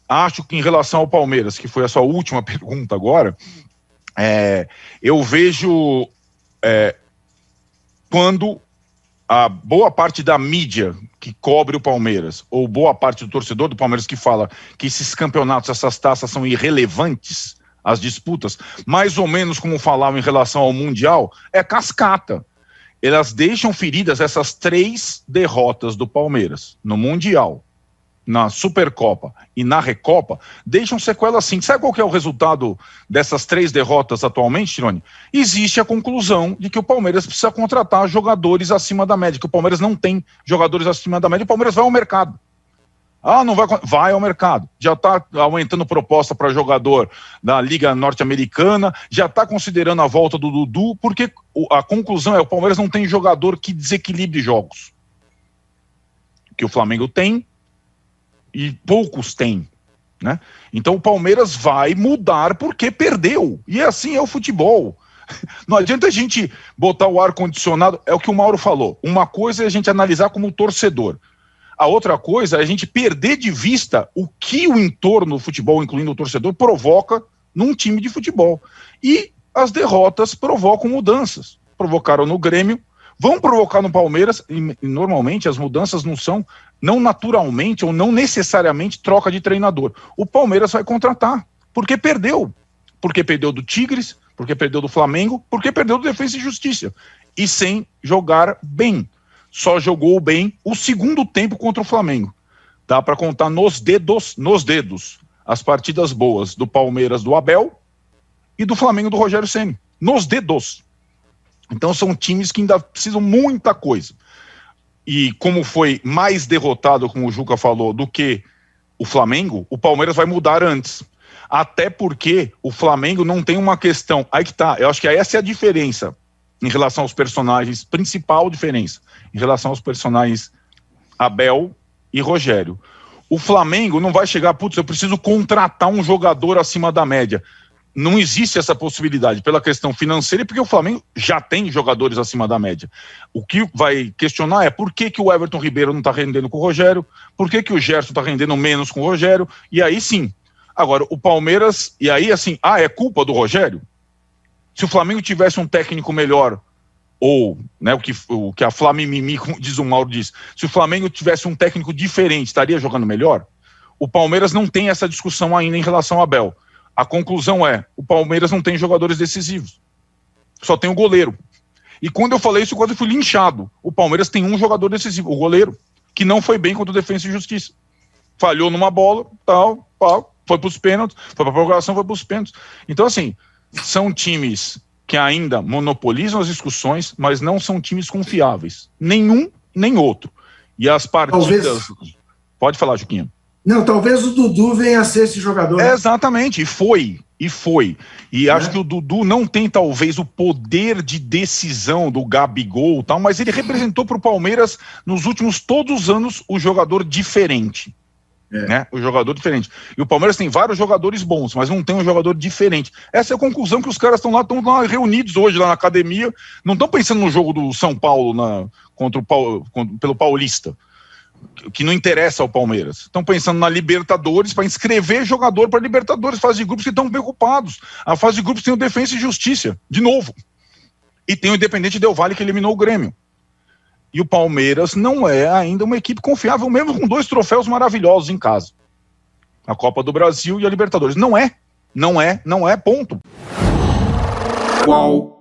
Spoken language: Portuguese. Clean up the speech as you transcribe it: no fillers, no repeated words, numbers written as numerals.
Acho que em relação ao Palmeiras, que foi a sua última pergunta agora, eu vejo quando a boa parte da mídia que cobre o Palmeiras, ou boa parte do torcedor do Palmeiras que fala que esses campeonatos, essas taças são irrelevantes, as disputas, mais ou menos como falavam em relação ao Mundial, é cascata. Elas deixam feridas essas 3 derrotas do Palmeiras no Mundial, na Supercopa e na Recopa, deixam sequela assim. Sabe qual que é o resultado dessas 3 derrotas atualmente, Tironi? Existe a conclusão de que o Palmeiras precisa contratar jogadores acima da média, que o Palmeiras não tem jogadores acima da média, o Palmeiras vai ao mercado. Não vai, vai ao mercado. Já está aumentando proposta para jogador da Liga Norte-Americana, já está considerando a volta do Dudu, porque a conclusão é: o Palmeiras não tem jogador que desequilibre jogos. Que o Flamengo tem e poucos têm, né? Então o Palmeiras vai mudar porque perdeu. E assim é o futebol. Não adianta a gente botar o ar-condicionado, é o que o Mauro falou. Uma coisa é a gente analisar como torcedor. A outra coisa é a gente perder de vista o que o entorno do futebol, incluindo o torcedor, provoca num time de futebol. E as derrotas provocam mudanças. Provocaram no Grêmio, vão provocar no Palmeiras, e normalmente as mudanças não naturalmente ou não necessariamente troca de treinador. O Palmeiras vai contratar, porque perdeu. Porque perdeu do Tigres, porque perdeu do Flamengo, porque perdeu do Defensa e Justiça. E sem jogar bem. Só jogou bem o segundo tempo contra o Flamengo. Dá para contar nos dedos, as partidas boas do Palmeiras do Abel e do Flamengo do Rogério Ceni. Nos dedos. Então são times que ainda precisam muita coisa. E como foi mais derrotado, como o Juca falou, do que o Flamengo, o Palmeiras vai mudar antes. Até porque o Flamengo não tem uma questão... Aí que tá, eu acho que essa é a diferença em relação aos personagens, principal diferença, em relação aos personagens Abel e Rogério. O Flamengo não vai chegar, eu preciso contratar um jogador acima da média. Não existe essa possibilidade pela questão financeira e porque o Flamengo já tem jogadores acima da média. O que vai questionar é por que o Everton Ribeiro não está rendendo com o Rogério, por que o Gerson está rendendo menos com o Rogério, e aí sim. Agora, o Palmeiras, e aí assim, é culpa do Rogério? Se o Flamengo tivesse um técnico melhor, ou, né, o que a Flamimimi, como diz o Mauro, diz, se o Flamengo tivesse um técnico diferente, estaria jogando melhor? O Palmeiras não tem essa discussão ainda em relação ao Abel. A conclusão é, o Palmeiras não tem jogadores decisivos. Só tem o goleiro. E quando eu falei isso, eu quase fui linchado. O Palmeiras tem um jogador decisivo, o goleiro, que não foi bem contra o Defensa e Justiça. Falhou numa bola, foi para os pênaltis, foi para a prorrogação, foi para os pênaltis. Então, assim, são times que ainda monopolizam as discussões, mas não são times confiáveis. Nenhum, nem outro. E as partidas... Talvez... Pode falar, Juquinha. Não, talvez o Dudu venha a ser esse jogador. Exatamente, e foi. E acho que o Dudu não tem, talvez, o poder de decisão do Gabigol, tal, mas ele representou para o Palmeiras, nos últimos todos os anos, o jogador diferente. Né? O jogador diferente. E o Palmeiras tem vários jogadores bons, mas não tem um jogador diferente. Essa é a conclusão que os caras estão lá reunidos hoje, lá na academia, não estão pensando no jogo do São Paulo pelo Paulista, que não interessa ao Palmeiras. Estão pensando na Libertadores, para inscrever jogador para Libertadores, fase de grupos, que estão preocupados. A fase de grupos tem o Defensa e Justiça, de novo. E tem o Independente Del Valle, que eliminou o Grêmio. E o Palmeiras não é ainda uma equipe confiável, mesmo com 2 troféus maravilhosos em casa. A Copa do Brasil e a Libertadores. Não é, ponto. Qual